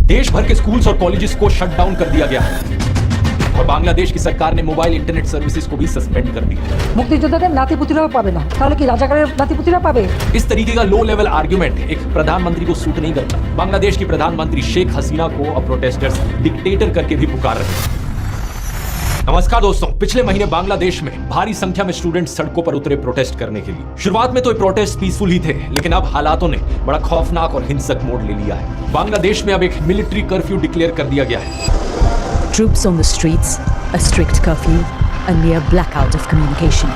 देश भर के स्कूल्स और कॉलेजेस को शट डाउन कर दिया गया है और बांग्लादेश की सरकार ने मोबाइल इंटरनेट सर्विसेज को भी सस्पेंड कर दिया। মুক্তিযোদ্ধাদের নাতিপুতিরাও পাবে না, তাহলে কি রাজাকারের নাতিপুতিরা পাবে? इस तरीके का लो लेवल आर्ग्यूमेंट एक प्रधानमंत्री को सूट नहीं करता। बांग्लादेश की प्रधानमंत्री शेख हसीना को अब प्रोटेस्टर्स डिक्टेटर करके भी पुकार रहे हैं। नमस्कार दोस्तों, पिछले महीने बांग्लादेश में भारी संख्या में स्टूडेंट्स सड़कों पर उतरे प्रोटेस्ट करने के लिए। शुरुआत में तो ये प्रोटेस्ट पीसफुल ही थे, लेकिन अब हालातों ने बड़ा खौफनाक और हिंसक मोड़ ले लिया है। बांग्लादेश में अब एक मिलिट्री कर्फ्यू डिक्लेयर कर दिया गया है। Troops on the streets, a strict curfew, a near blackout of communication.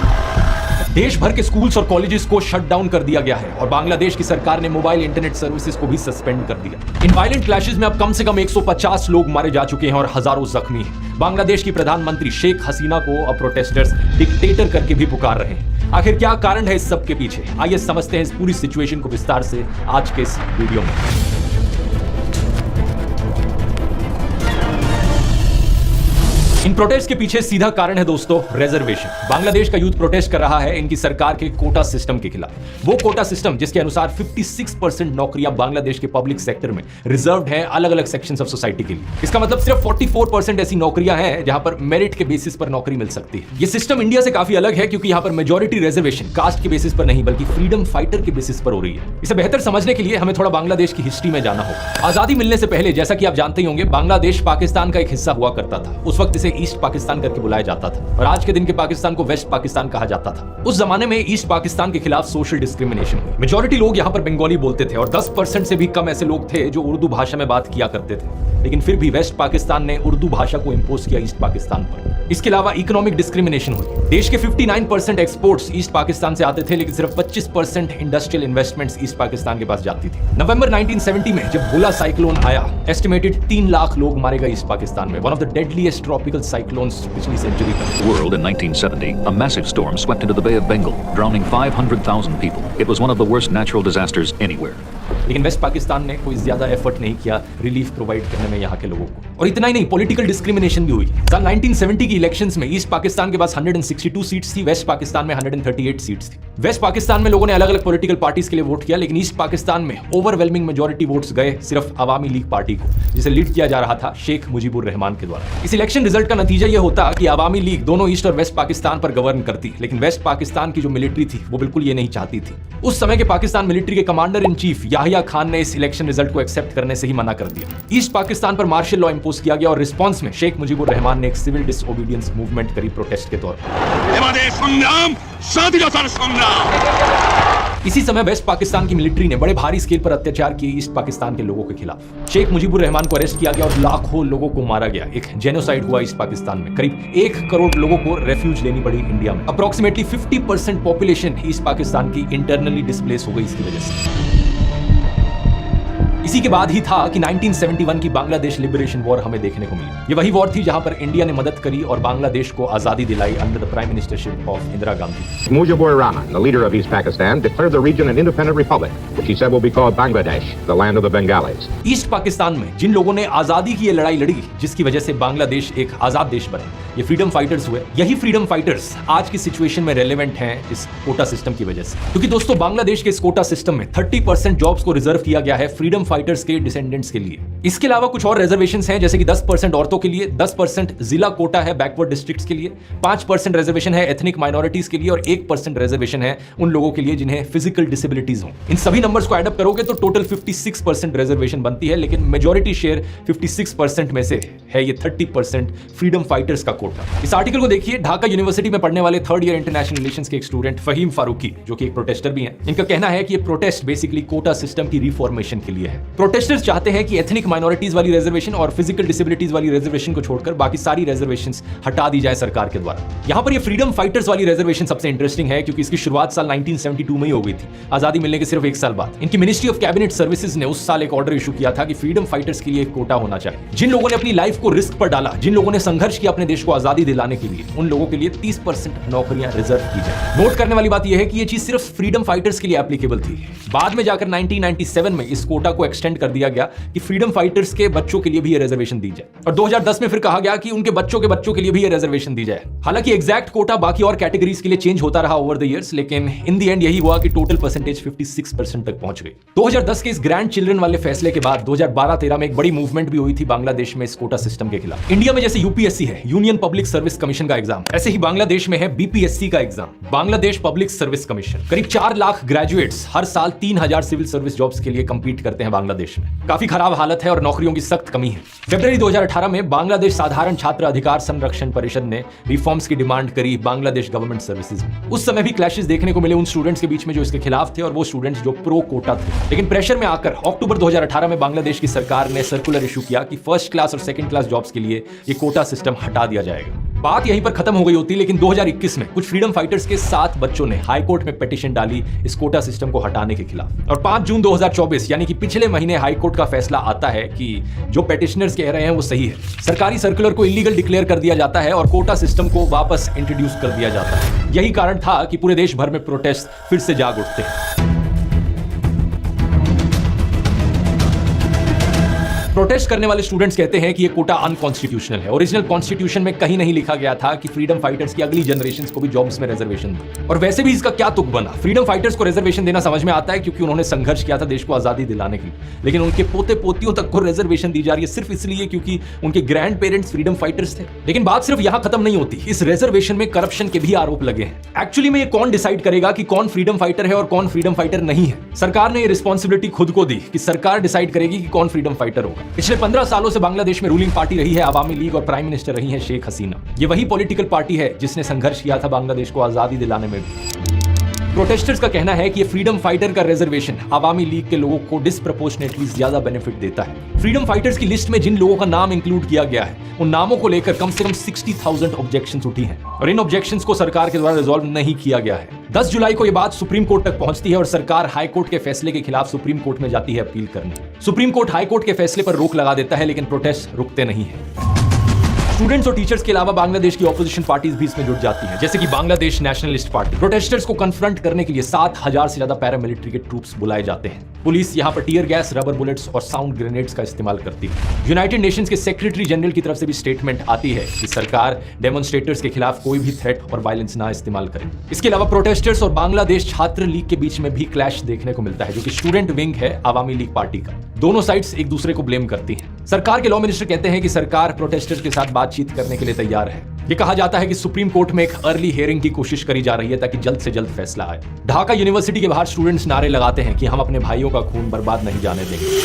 देश भर के स्कूल्स और कॉलेजेस को शट डाउन कर दिया गया है और बांग्लादेश की सरकार ने मोबाइल इंटरनेट सर्विसेज को भी सस्पेंड कर दिया। इन वायलेंट क्लैशेस में अब कम से कम 150 लोग मारे जा चुके हैं और हजारों जख्मी हैं। बांग्लादेश की प्रधानमंत्री शेख हसीना को अब प्रोटेस्टर्स डिक्टेटर करके भी पुकार रहे हैं। आखिर क्या कारण है इस सब के पीछे? आइए समझते हैं इस पूरी सिचुएशन को विस्तार से आज के इस वीडियो में। इन प्रोटेस्ट के पीछे सीधा कारण है दोस्तों रिजर्वेशन। बांग्लादेश का यूथ प्रोटेस्ट कर रहा है इनकी सरकार के कोटा सिस्टम के खिलाफ। वो कोटा सिस्टम जिसके अनुसार 56% नौकरियां बांग्लादेश के पब्लिक सेक्टर में रिजर्व्ड हैं अलग अलग सेक्शंस ऑफ सोसाइटी के लिए। इसका मतलब सिर्फ 44% ऐसी नौकरियां हैं जहां पर मेरिट के बेसिस पर नौकरी मिल सकती है। ये सिस्टम इंडिया से काफी अलग है क्योंकि यहां पर मेजॉरिटी रिजर्वेशन कास्ट के बेसिस पर नहीं बल्कि फ्रीडम फाइटर के बेसिस पर हो रही है। इसे बेहतर समझने के लिए हमें थोड़ा बांग्लादेश की हिस्ट्री में जाना होगा। आजादी मिलने से पहले, जैसा कि आप जानते ही होंगे, बांग्लादेश पाकिस्तान का एक हिस्सा हुआ करता था। उस वक्त इसे ईस्ट पाकिस्तान करके बुलाया जाता था और आज के दिन के पाकिस्तान को वेस्ट पाकिस्तान कहा जाता था। उस जमाने में ईस्ट पाकिस्तान के खिलाफ सोशल डिस्क्रिमिनेशन हुई। मेजॉरिटी लोग यहाँ पर बंगाली बोलते थे और 10% से भी कम ऐसे लोग थे जो उर्दू भाषा में बात किया करते थे, लेकिन फिर भी वेस्ट पाकिस्तान ने उर्दू भाषा को इंपोज किया ईस्ट पाकिस्तान पर। इसके अलावा इकोनॉमिक डिस्क्रिमिनेशन हुई। देश के 59% एक्सपोर्ट्स ईस्ट पाकिस्तान से आते थे, लेकिन सिर्फ 25% इंडस्ट्रियल इन्वेस्टमेंट्स ईस्ट पाकिस्तान के पास जाती थी। नवंबर 1970 में जब बुला साइक्लोन आया, एस्टिमेटेड 3 लाख लोग मारे गए ईस्ट पाकिस्तान में। One of the deadliest tropical cyclones पिछली सेंचुरी तक। World in 1970, a massive storm swept into the Bay of Bengal, drowning 500,000 people. It was one of the worst natural disasters anywhere. लेकिन waste Pakistan ने कोई ज्यादा effort नहीं किया relief provide करने में यहाँ के लोगों को। और इतना ही नहीं, पॉलिटिकल डिस्क्रिमिनेशन भी हुई। साल 1970 की इलेक्शंस में ईस्ट पाकिस्तान के पास 162 सीट्स थी, वेस्ट पाकिस्तान में 138 सीट्स थी। वेस्ट पाकिस्तान में लोगों ने अलग अलग पॉलिटिकल पार्टीज के लिए वोट किया, लेकिन ईस्ट पाकिस्तान में ओवरवेलमिंग मेजॉरिटी वोट्स गए सिर्फ अवामी लीग पार्टी को, जिसे लीड किया जा रहा था शेख मुजीबुर रहमान के द्वारा। इस इलेक्शन रिजल्ट का नतीजा यह होता कि अवामी लीग दोनों ईस्ट और वेस्ट पाकिस्तान पर गवर्न करती, लेकिन वेस्ट पाकिस्तान की जो मिलिट्री थी वो बिल्कुल ये नहीं चाहती थी। उस समय के पाकिस्तान मिलिट्री के commander in chief Yahya Khan ने इस इलेक्शन रिजल्ट को एक्सेप्ट करने से ही मना कर दिया। ईस्ट पाकिस्तान पर मार्शल लॉ इंपोज किया गया और रिस्पांस में शेख मुजीबुर रहमान ने एक सिविल डिसओबीडियंस मूवमेंट करी प्रोटेस्ट के तौर पर। इसी समय वेस्ट पाकिस्तान की मिलिट्री ने बड़े भारी स्केल पर अत्याचार किए ईस्ट पाकिस्तान के लोगों के खिलाफ। शेख मुजीबुर रहमान को अरेस्ट किया गया और लाखों लोगों को मारा गया। एक जेनोसाइड हुआ ईस्ट पाकिस्तान में। करीब 1 करोड़ लोगों को रेफ्यूज लेनी पड़ी इंडिया में। अप्रोक्सीमेटली 50% पॉपुलेशन ईस्ट पाकिस्तान की इंटरनली डिस्प्लेस हो गई इसकी वजह से। इसी के बाद ही था कि 1971 की बांग्लादेश लिबरेशन वॉर हमें देखने को मिली। ये वही वॉर थी जहां पर इंडिया ने मदद करी और बांग्लादेश को आजादी दिलाई under the prime ministership of Indira Gandhi. Mujibur Rahman, the leader of East Pakistan, declared the region an independent republic, which he said will be called Bangladesh, the land of the Bengalis. East Pakistan में जिन लोगों ने आजादी की ये लड़ाई लड़ी, जिसकी वजह से बांग्लादेश एक आजाद देश बना, ये फ्रीडम फाइटर्स हुए। यही फ्रीडम फाइटर्स आज की सिचुएशन में रेलेवेंट हैं इस कोटा सिस्टम की वजह से। क्योंकि दोस्तों बांग्लादेश के इस कोटा सिस्टम में 30% जॉब्स को रिजर्व किया गया है फ्रीडम फाइटर्स के डिसेंडेंट्स के लिए। इसके अलावा कुछ और रिजर्वेशंस हैं, जैसे कि 10% औरतों के लिए, 10% जिला कोटा है बैकवर्ड डिस्ट्रिक्ट्स के लिए, 5% रिजर्वेशन है एथनिक माइनॉरिटीज के लिए और 1% रिजर्वेशन है उन लोगों के लिए जिन्हें फिजिकल डिसेबिलिटीज हो। इन सभी नंबर्स को एडअप करोगे तो टोटल 56% रिजर्वेशन बनती है, लेकिन मेजॉरिटी शेयर 56% में से है ये 30% फ्रीडम फाइटर्स का कोटा। इस आर्टिकल को देखिए, ढाका यूनिवर्सिटी में पढ़ने वाले 3rd ईयर इंटरनेशनल रिलेशंस के एक स्टूडेंट फहीम फारूकी, जो कि एक प्रोटेस्टर भी हैं, इनका कहना है कि ये प्रोटेस्ट बेसिकली कोटा सिस्टम की रिफॉर्मेशन के लिए है। प्रोटेस्टर्स चाहते हैं कि एथनिक माइनॉरिटीज वाली रिजर्वेशन और फिजिकल डिसेबिलिटीज वाली रिजर्वेशन को छोड़कर बाकी सारी रिजर्वेशंस हटा दी जाए सरकार के द्वारा। यहां पर ये फ्रीडम फाइटर्स वाली रिजर्वेशन सबसे इंटरेस्टिंग है क्योंकि इसकी शुरुआत साल 1972 में ही हो गई थी, आजादी मिलने के सिर्फ 1 साल बाद। इनकी मिनिस्ट्री ऑफ कैबिनेट सर्विसेज ने उस साल एक ऑर्डर इशू किया था कि फ्रीडम फाइटर्स के लिए एक कोटा होना चाहिए। जिन लोगों ने अपनी लाइफ को रिस्क पर डाला, जिन लोगों ने संघर्ष किया अपने देश को आजादी दिलाने के लिए उन लोगों के लिए 30% नौकरियां रिजर्व की जाए। नोट करने वाली बात यह है कि यह चीज सिर्फ फ्रीडम फाइटर्स के लिए एप्लीकेबल थी। बाद में जाकर 1997 में इस कोटा को एक्सटेंड कर दिया गया कि फ्रीडम फाइटर्स के बच्चों के लिए भी यह रिजर्वेशन दी जाए, और 2010 में फिर कहा गया कि उनके बच्चों के लिए भी यह रिजर्वेशन दी जाए। हालांकि एग्जैक्ट कोटा बाकी और कैटेगरीज के लिए चेंज होता रहा ओवर द इयर्स, लेकिन इन द एंड यही हुआ कि टोटल परसेंटेज 56% तक पहुंच गई। 2010 के इस ग्रैंड चिल्ड्रन वाले फैसले के बाद 2012-13 में एक बड़ी मूवमेंट भी हुई थी बांग्लादेश में इस कोटा सिस्टम के खिलाफ। इंडिया में जैसे यूपीएससी है, यूनियन पब्लिक सर्विस कमीशन का एग्जाम, ऐसे ही बांग्लादेश में है बीपीएससी का exam, Bangladesh public service commission. करीब 4 लाख ग्रेजुएट्स हर साल 3000 सिविल सर्विस जॉब्स के लिए कंपीट करते हैं बांग्लादेश में। काफी खराब हालत है और नौकरियों की सख्त कमी है। फरवरी 2018 में बांग्लादेश साधारण छात्र अधिकार संरक्षण परिषद ने रिफॉर्म्स की डिमांड करी बांग्लादेश गवर्नमेंट सर्विसेज में। उस समय भी क्लैशेस देखने को मिले उन स्टूडेंट्स के बीच में जो इसके खिलाफ थे और वो स्टूडेंट्स जो प्रो कोटा थे। लेकिन प्रेशर में आकर अक्टूबर 2018 में बांग्लादेश की सरकार ने सर्कुलर इशू किया कि फर्स्ट क्लास और सेकंड क्लास जॉब्स के लिए ये कोटा सिस्टम हटा दिया जाएगा। बात यहीं पर खत्म हो गई होती, लेकिन 2021 में कुछ फ्रीडम फाइटर्स के 7 बच्चों ने हाई कोर्ट में पिटीशन डाली इस कोटा सिस्टम को हटाने के खिलाफ। और 5 जून 2024 यानी कि पिछले महीने हाई कोर्ट का फैसला आता है कि जो पिटीशनर्स कह रहे हैं वो सही है। सरकारी सर्कुलर को इलीगल डिक्लेयर कर दिया जाता है और कोटा सिस्टम को वापस इंट्रोड्यूस कर दिया जाता है। यही कारण था कि पूरे देश भर में प्रोटेस्ट फिर से जाग उठते हैं। प्रोटेस्ट करने वाले स्टूडेंट्स कहते हैं कि ये कोटा अनकॉन्स्टिट्यूशनल है। ओरिजिनल कॉन्स्टिट्यूशन में कहीं नहीं लिखा गया था कि फ्रीडम फाइटर्स की अगली जनरेशंस को भी जॉब्स में रिजर्वेशन दो। और वैसे भी इसका क्या तुक बना? फ्रीडम फाइटर्स को रिजर्वेशन देना समझ में आता है क्योंकि उन्होंने संघर्ष किया था देश को आजादी दिलाने के लिए, लेकिन उनके पोते पोतियों तक को रिजर्वेशन दी जा रही है सिर्फ इसलिए क्योंकि उनके ग्रैंड पेरेंट्स फ्रीडम फाइटर्स थे। लेकिन बात सिर्फ यहां खत्म नहीं होती, इस रिजर्वेशन में करप्शन के भी आरोप लगे हैं। एक्चुअली में ये कौन डिसाइड करेगा कि कौन फ्रीडम फाइटर है और कौन फ्रीडम फाइटर नहीं है? सरकार ने ये रिस्पॉन्सिबिलिटी खुद को दी कि सरकार डिसाइड करेगी कि कौन फ्रीडम फाइटर होगा। पिछले 15 सालों से बांग्लादेश में रूलिंग पार्टी रही है आवामी लीग और प्राइम मिनिस्टर रही है शेख हसीना। ये वही पॉलिटिकल पार्टी है जिसने संघर्ष किया था बांग्लादेश को आजादी दिलाने में भी। प्रोटेस्टर्स का कहना है कि ये फ्रीडम फाइटर का रिजर्वेशन आवामी लीग के लोगों को डिस्प्रपोर्शनेटली ज्यादा बेनिफिट देता है। फ्रीडम फाइटर्स की लिस्ट में जिन लोगों का नाम इंक्लूड किया गया है उन नामों को लेकर कम से कम 60,000 ऑब्जेक्शंस उठी हैं और इन ऑब्जेक्शंस को सरकार के द्वारा रिजॉल्व नहीं किया गया है। 10 जुलाई को यह बात सुप्रीम कोर्ट तक पहुंचती है और सरकार हाई कोर्ट के फैसले के खिलाफ सुप्रीम कोर्ट में जाती है अपील करने। सुप्रीम कोर्ट हाई कोर्ट के फैसले पर रोक लगा देता है, लेकिन प्रोटेस्ट रुकते नहीं है। स्टूडेंट्स और टीचर्स के अलावा बांग्लादेश की ऑपोजिशन पार्टीज भी इसमें जुट जाती हैं, जैसे कि बांग्लादेश नेशनलिस्ट पार्टी। प्रोटेस्टर्स को कन्फ्रंट करने के लिए 7,000 से ज्यादा पैरामिलिट्री के ट्रूप्स बुलाए जाते हैं। पुलिस यहां पर टीयर गैस, रबर बुलेट्स और साउंड ग्रेनेड्स का इस्तेमाल करती है। यूनाइटेड नेशंस के सेक्रेटरी जनरल की तरफ से भी स्टेटमेंट आती है कि सरकार डेमोन्स्ट्रेटर्स के खिलाफ कोई भी थ्रेट और वायलेंस ना इस्तेमाल करे। इसके अलावा प्रोटेस्टर्स और बांग्लादेश छात्र लीग के बीच में भी क्लैश देखने को मिलता है, जो कि स्टूडेंट विंग है आवामी लीग पार्टी का। दोनों साइड्स एक दूसरे को ब्लेम करती हैं। सरकार के लॉ मिनिस्टर कहते हैं कि सरकार प्रोटेस्टर्स के साथ बातचीत करने के लिए तैयार है। ये कहा जाता है कि सुप्रीम कोर्ट में एक अर्ली हियरिंग की कोशिश करी जा रही है ताकि जल्द से जल्द फैसला आए। ढाका यूनिवर्सिटी के बाहर स्टूडेंट्स नारे लगाते हैं कि हम अपने भाइयों का खून बर्बाद नहीं जाने देंगे।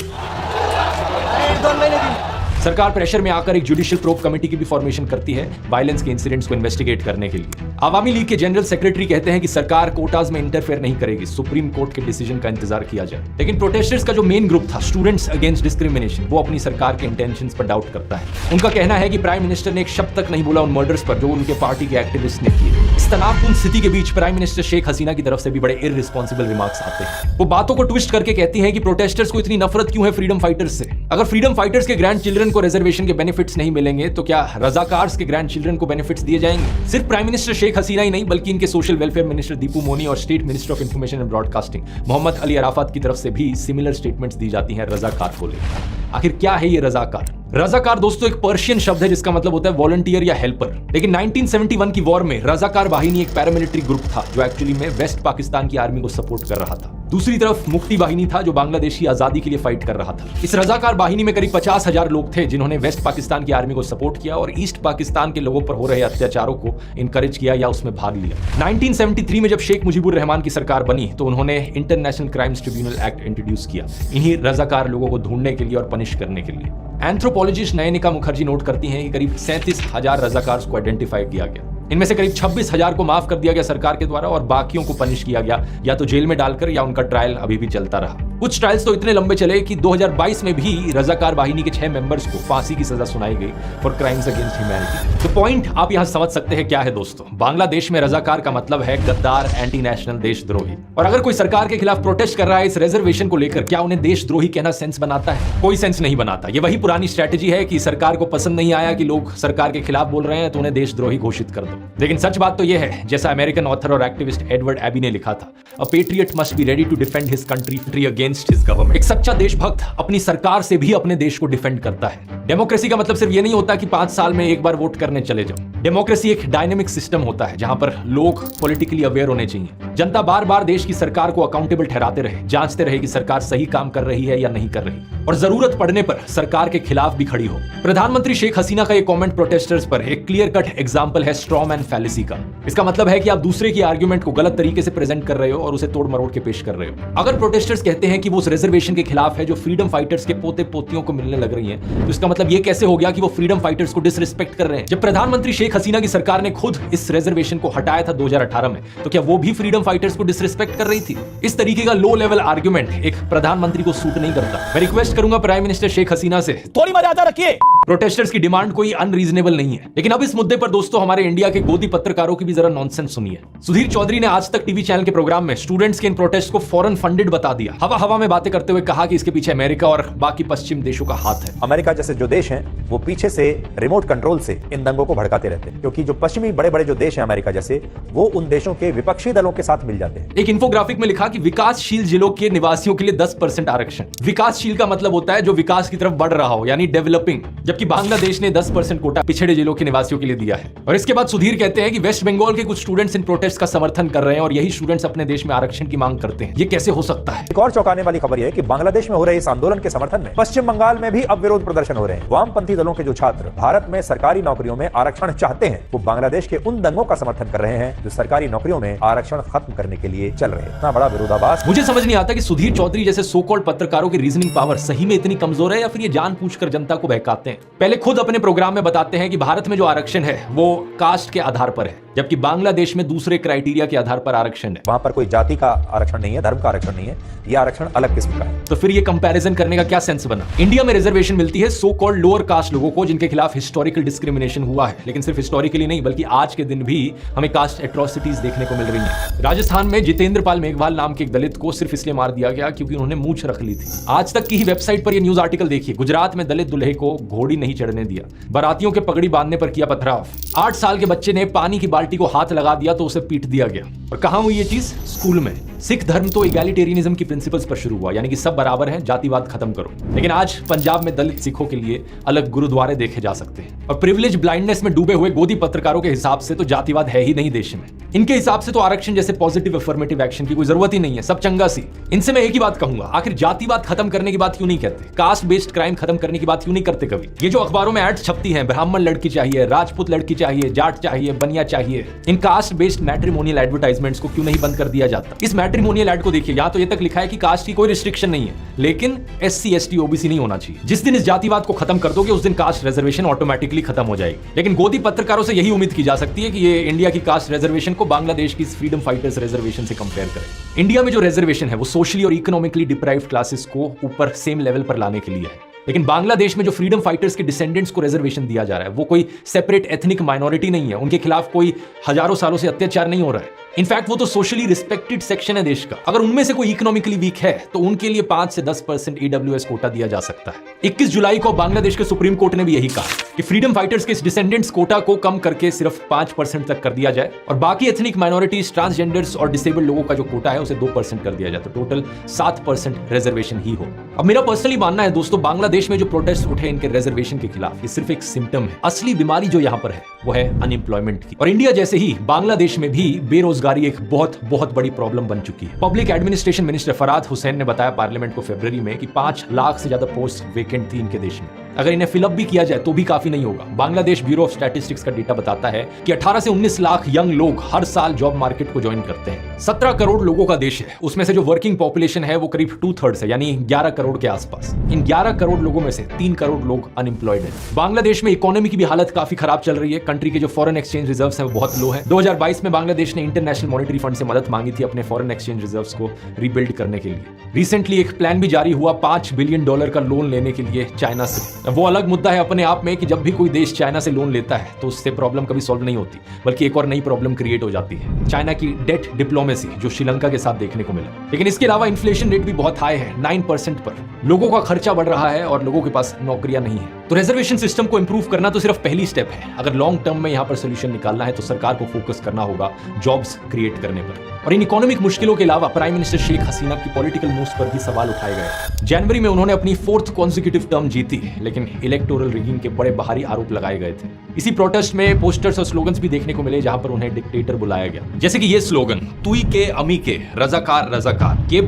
सरकार प्रेशर में आकर एक जुडिशियल प्रोब कमेटी की भी फॉर्मेशन करती है वायलेंस के इंसिडेंट्स को इन्वेस्टिगेट करने के लिए। आवामी लीग के जनरल सेक्रेटरी कहते हैं कि सरकार कोटाज में इंटरफेयर नहीं करेगी, सुप्रीम कोर्ट के डिसीजन का इंतजार किया जाए। लेकिन प्रोटेस्टर्स का जो मेन ग्रुप था स्टूडेंट्स अगेंस्ट डिस्क्रिमिनेशन, वो अपनी सरकार के इंटेंशंस पर डाउट करता है। उनका कहना है कि प्राइम मिनिस्टर ने एक शब्द तक नहीं बोला उन मर्डर्स पर जो उनके पार्टी के एक्टिविस्ट ने किए। इस तनावपूर्ण स्थिति के बीच प्राइम मिनिस्टर शेख हसीना की तरफ से भी बड़े इररिस्पॉन्सिबल रिमार्क्स आते हैं। वो बातों को ट्विस्ट करके कहती हैं कि प्रोटेस्टर्स को इतनी नफरत क्यों है फ्रीडम फाइटर्स से? अगर फ्रीडम फाइटर्स के ग्रैंड चिल्ड्रन को रिजर्वेशन के बेनिफिट्स नहीं मिलेंगे तो क्या रजाकार्स के ग्रैंड चिल्ड्रन को बेनिफिट्स दिए जाएंगे? सिर्फ प्राइम मिनिस्टर शेख हसीना ही नहीं बल्कि इनके social welfare minister Dipu Moni और state minister of information and broadcasting Mohammad Ali Arafat की तरफ से भी सिमिलर स्टेटमेंट्स दी जाती हैं रजाकार को लेकर। आखिर क्या है ये रजाकार? रजाकार दोस्तों एक पर्शियन शब्द है जिसका मतलब होता है वॉलंटियर या हेल्पर। लेकिन 1971 की वॉर में रजाकार बाहिनी एक पैरामिलिट्री ग्रुप था जो एक्चुअली में वेस्ट पाकिस्तान की आर्मी को सपोर्ट कर रहा था। दूसरी तरफ मुक्ति बाहिनी था जो बांग्लादेश की आजादी के लिए फाइट कर रहा था। इस रजाकार बाहिनी में करीब 50,000 लोग थे जिन्होंने वेस्ट पाकिस्तान की आर्मी को सपोर्ट किया और ईस्ट पाकिस्तान के लोगों पर हो रहे अत्याचारों को इनकरेज किया या उसमें भाग लिया। 1973 में जब शेख मुजीबुर रहमान की सरकार बनी तो उन्होंने international crimes tribunal act introduce किया इन्हीं रजाकार लोगों को ढूंढने के लिए और पनिश करने के लिए। एंथ्रोपोलॉजिस्ट नयनिका मुखर्जी नोट करती हैं कि करीब 37,000 रजाकार्स को आइडेंटिफाई किया गया। इनमें से करीब 26,000 को माफ कर दिया गया सरकार के द्वारा और बाकियों को पनिश किया गया या तो जेल में डालकर या उनका ट्रायल अभी भी चलता रहा। कुछ ट्रायल्स तो इतने लंबे चले कि 2022 में भी रजाकार वाहिनी के 6 मेंबर्स को फांसी की सजा सुनाई गई फॉर क्राइम्स अगेंस्ट ह्यूमैनिटी। तो पॉइंट आप यहां समझ सकते हैं क्या है दोस्तों। बांग्लादेश में रजाकार का मतलब है गद्दार, एंटी नेशनल, देशद्रोही। और अगर कोई सरकार के खिलाफ प्रोटेस्ट कर रहा है इस रिजर्वेशन को लेकर, क्या उन्हें देशद्रोही कहना सेंस बनाता है? कोई सेंस नहीं बनाता। ये वही पुरानी स्ट्रेटेजी है कि सरकार को पसंद नहीं आया कि लोग सरकार के खिलाफ बोल रहे हैं तो उन्हें देशद्रोही घोषित कर दो। लेकिन सच बात तो यह है, जैसा अमेरिकन ऑथर और एक्टिविस्ट एडवर्ड एबी ने लिखा था, a patriot must be ready to defend his country against his government. सच्चा देशभक्त अपनी सरकार से भी अपने देश को डिफेंड करता है। डेमोक्रेसी का मतलब सिर्फ ये नहीं होता कि 5 साल में एक बार वोट करने चले जाओ। डेमोक्रेसी एक डायनेमिक सिस्टम होता है जहां पर लोग पॉलिटिकली अवेयर होने चाहिए। जनता बार बार देश की सरकार को अकाउंटेबल ठहराते रहे, जांचते रहे कि सरकार सही काम कर रही है या नहीं कर रही, और जरूरत पड़ने पर सरकार के खिलाफ भी खड़ी हो। प्रधानमंत्री शेख हसीना का ये कमेंट प्रोटेस्टर्स पर एक क्लियर कट एग्जांपल है स्ट्रॉ मैन फैलेसी का। इसका मतलब है कि आप दूसरे की आर्ग्यूमेंट को गलत तरीके से प्रेजेंट कर रहे हो और उसे तोड़ मरोड़ के पेश कर रहे हो। अगर प्रोटेस्टर्स कहते हैं कि वो उस रिजर्वेशन के खिलाफ है जो फ्रीडम फाइटर्स के पोते पोतियों को मिलने लग रही है, तो इसका मतलब ये कैसे हो गया कि वो फ्रीडम फाइटर्स को डिसरिस्पेक्ट कर रहे हैं? जब प्रधानमंत्री शेख हसीना की सरकार ने खुद इस रिजर्वेशन को हटाया था 2018 में, तो क्या वो भी फ्रीडम फाइटर्स को डिसरिस्पेक्ट कर रही थी? इस तरीके का लो लेवल आर्ग्यूमेंट एक प्रधानमंत्री को सूट नहीं करता। मैं रिक्वेस्ट करूंगा प्राइम मिनिस्टर शेख हसीना से, थोड़ी मर्यादा रखिए। प्रोटेस्टर्स की डिमांड कोई अनरीजनेबल नहीं है। लेकिन अब इस मुद्दे पर दोस्तों हमारे इंडिया के गोदी पत्रकारों की भी जरा नॉनसेंस सुनिए। सुधीर चौधरी ने आज तक टीवी चैनल के प्रोग्राम में स्टूडेंट्स के इन प्रोटेस्ट को फॉरेन फंडेड बता दिया। हवा में बातें करते हुए कहा कि इसके पीछे अमेरिका और बाकी पश्चिम देशों का हाथ है। अमेरिका जैसे जो देश हैं वो पीछे से रिमोट कंट्रोल से इन दंगों को भड़काते रहते हैं, क्योंकि जो पश्चिमी बड़े बड़े जो देश हैं अमेरिका जैसे, वो उन देशों के विपक्षी दलों के साथ मिल जाते हैं। एक इंफोग्राफिक में लिखा कि विकासशील जिलों के निवासियों के लिए 10% आरक्षण। विकासशील का मतलब होता है जो विकास की तरफ बढ़ रहा हो, यानी डेवलपिंग, जबकि बांग्लादेश ने 10% कोटा पिछड़े जिलों के निवासियों के लिए दिया है। और इसके बाद सुधीर कहते हैं कि वेस्ट बंगाल के कुछ स्टूडेंट्स इन प्रोटेस्ट का समर्थन कर रहे हैं और यही स्टूडेंट्स अपने देश में आरक्षण की मांग करते हैं। ये कैसे हो सकता है? एक और चौंकाने वाली खबर यह है कि बांग्लादेश में हो रहे इस आंदोलन के समर्थन में पश्चिम बंगाल में भी अब विरोध प्रदर्शन हो रहे हैं। वामपंथी दलों के जो छात्र भारत में सरकारी नौकरियों में आरक्षण चाहते हैं, वो बांग्लादेश के उन दंगों का समर्थन कर रहे हैं जो सरकारी नौकरियों में आरक्षण खत्म करने के लिए चल रहे हैं। इतना बड़ा विरोधाभास। मुझे समझ नहीं आता कि सुधीर चौधरी जैसे सो कॉल्ड पत्रकारों की रीजनिंग पावर सही में इतनी कमजोर है या फिर ये जानबूझकर जनता को बहकाते हैं। पहले खुद अपने प्रोग्राम में बताते हैं कि भारत में जो आरक्षण है वो कास्ट के आधार पर है, जबकि बांग्लादेश में दूसरे क्राइटेरिया के आधार पर आरक्षण है। वहां पर कोई जाति का आरक्षण नहीं है, धर्म का आरक्षण नहीं है, ये आरक्षण अलग किस्म का है। तो फिर ये कंपैरिजन करने का क्या सेंस बना? इंडिया में रिजर्वेशन मिलती है सो कॉल्ड लोअर कास्ट लोगों को जिनके खिलाफ हिस्टोरिकल डिस्क्रिमिनेशन हुआ है, लेकिन सिर्फ हिस्टोरिकली नहीं बल्कि आज के दिन भी हमें कास्ट एट्रोसिटीज देखने को मिल रही हैं। राजस्थान में जितेंद्र पाल मेघवाल नाम के एक दलित को सिर्फ इसलिए मार दिया गया क्योंकि उन्होंने मूंछ रख ली थी। आज तक की ही वेबसाइट पर यह न्यूज आर्टिकल देखिए। गुजरात में दलित दुल्हे को घोड़ी नहीं चढ़ने दिया, बारातियों के पगड़ी बांधने पर किया पथराव। 8 साल के बच्चे ने पानी की बाल्टी को हाथ लगा दिया तो उसे पीट दिया गया। और कहां हुई ये चीज? स्कूल में। सिख धर्म तो इगैलिटेरियनिज्म की प्रिंसिपल्स पर शुरू हुआ, यानी कि सब बराबर हैं, जातिवाद खत्म करो। लेकिन आज पंजाब में दलित सिखों के लिए अलग गुरुद्वारे देखे जा सकते हैं। और प्रिविलेज ब्लाइंडनेस में डूबे हुए गोदी पत्रकारों के हिसाब से तो जातिवाद है ही नहीं देश में। इनके हिसाब से तो आरक्षण जैसे पॉजिटिव अफर्मेटिव एक्शन की कोई जरूरत ही नहीं है, सब चंगा सी। इनसे मैं एक ही बात कहूंगा, आखिर जातिवाद खत्म करने की बात क्यों नहीं कहते? कास्ट बेस्ड क्राइम खत्म करने की बात क्यों नहीं करते कभी? ये जो अखबारों में एड्स छपती हैं, ब्राह्मण लड़की चाहिए, राजपूत लड़की चाहिए, जाट चाहिए, बनिया चाहिए, इन कास्ट बेस्ड मैट्रिमोनियल एडवर्टाइजमेंट्स को क्यों नहीं बंद कर दिया जाता? इस मैट्रिमोनियल एड को देखिए, यहां तो ये तक लिखा है कि कास्ट की कोई रिस्ट्रिक्शन नहीं है, लेकिन SC ST OBC नहीं होना चाहिए। जिस दिन इस जातिवाद को खत्म कर दोगे उस दिन कास्ट रिजर्वेशन ऑटोमेटिकली खत्म हो जाएगी। लेकिन गोदी पत्रकारों से यही उम्मीद की जा सकती है कि ये इंडिया की कास्ट रिजर्वेशन को बांग्लादेश की फ्रीडम फाइटर्स रिजर्वेशन से कंपेयर करें। इंडिया में जो रिजर्वेशन है वो सोशली और इकोनॉमिकली डिप्राइव्ड क्लासेस को ऊपर सेम लेवल पर लाने के लिए है, लेकिन बांग्लादेश में जो फ्रीडम फाइटर्स के डिसेंडेंट्स को रिजर्वेशन दिया जा रहा है वो कोई सेपरेट एथनिक माइनॉरिटी नहीं है, उनके खिलाफ कोई हजारों सालों से अत्याचार नहीं हो रहा है। इनफैक्ट वो तो सोशली रिस्पेक्टेड सेक्शन है देश का। अगर उनमें से कोई इकोनॉमिकली वीक है तो उनके लिए 5 से 10% EWS कोटा दिया जा सकता है। 21 जुलाई को बांग्लादेश के सुप्रीम कोर्ट ने भी यही कहा कि फ्रीडम फाइटर्स के डिसेंडेंट्स कोटा को कम करके सिर्फ 5% तक कर दिया जाए और बाकी एथनिक माइनॉरिटीज, ट्रांसजेंडर्स और डिसेबल्ड लोगों का जो कोटा है उसे 2% कर दिया जाए, तो टोटल 7% रिजर्वेशन ही हो। अब मेरा पर्सनली मानना है दोस्तों, बांग्लादेश में जो प्रोटेस्ट उठे इनके रिजर्वेशन के खिलाफ, ये सिर्फ एक सिम्टम है। असली बीमारी जो यहाँ पर है वो है अनएम्प्लॉयमेंट की। और इंडिया जैसे ही बांग्लादेश में भी बेरोजगारी एक बहुत बड़ी प्रॉब्लम बन चुकी है। पब्लिक एडमिनिस्ट्रेशन मिनिस्टर फराद हुसैन ने बताया पार्लियामेंट को फरवरी में कि 5 लाख से ज्यादा पोस्ट वेकेंट थी इनके देश में। अगर इन्हें फिलअप भी किया जाए तो भी काफी नहीं होगा। बांग्लादेश ब्यूरो ऑफ स्टैटिस्टिक्स का डेटा बताता है कि 18 से 19 लाख यंग लोग हर साल जॉब मार्केट को ज्वाइन करते हैं। 17 करोड़ लोगों का देश है, उसमें से जो वर्किंग पॉपुलेशन है वो करीब 2/3 है, यानी 11 करोड़ के आसपास। इन 11 करोड़ लोगों में से 3 करोड़ लोग अनएम्प्लॉयड है। बांग्लादेश में इकोनॉमी की भी हालत काफी खराब चल रही है। कंट्री के जो फॉरेन एक्सचेंज रिजर्व्स हैं वो बहुत लो है। 2022 में बांग्लादेश ने इंटरनेशनल मॉनेटरी फंड से मदद मांगी थी अपने फॉरेन एक्सचेंज रिजर्व्स को रिबिल्ड करने के लिए। रिसेंटली एक प्लान भी जारी हुआ $5 बिलियन का लोन लेने के लिए चाइना से। वो अलग मुद्दा है अपने आप में कि जब भी कोई देश चाइना से लोन लेता है तो उससे प्रॉब्लम कभी सॉल्व नहीं होती, बल्कि एक और नई प्रॉब्लम क्रिएट हो जाती है। चाइना की डेट डिप्लोमेसी जो श्रीलंका के साथ देखने को मिला। लेकिन इसके अलावा इन्फ्लेशन रेट भी बहुत हाई है, 9% पर। लोगों का खर्चा बढ़ रहा है और लोगों के पास नौकरियां नहीं है। तो रिजर्वेशन सिस्टम को इंप्रूव करना तो सिर्फ पहली स्टेप है। अगर लॉन्ग टर्म में यहाँ पर सोल्यूशन निकालना है तो सरकार को फोकस करना होगा जॉब्स क्रिएट करने पर। और इन इकोनॉमिक मुश्किलों के अलावा प्राइम मिनिस्टर शेख हसीना की पॉलिटिकल मूव्स पर भी सवाल उठाए गए। जनवरी में उन्होंने अपनी 4th कॉन्सिक्यूटिव टर्म जीती, लेकिन इलेक्टोरल रिगिंग के बड़े बाहरी आरोप लगाए गए थे। इसी प्रोटेस्ट में पोस्टर्स और स्लोगन्स भी देखने को मिले जहां पर उन्हें डिक्टेटर बुलाया गया। जैसे कि ये स्लोगन, तुई के अमी के रजाकार रजाकार, के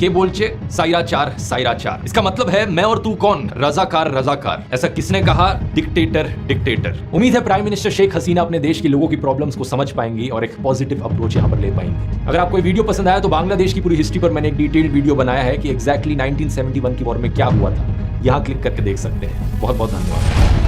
बोलचे साइराचार साइराचार। इसका मतलब है मैं और तू कौन, रजाकार रजाकार। ऐसा किसने कहा? Dictator dictator. उम्मीद है प्राइम मिनिस्टर शेख हसीना अपने देश के लोगों की प्रॉब्लम्स को समझ पाएंगी और एक पॉजिटिव अप्रोच यहां पर ले पाएंगी। अगर आपको ये वीडियो पसंद आया तो बांग्लादेश की पूरी हिस्ट्री पर मैंने एक डिटेल्ड वीडियो बनाया है कि एग्जैक्टली 1971 की वॉर में क्या हुआ था। यहां क्लिक करके देख सकते हैं। बहुत बहुत धन्यवाद।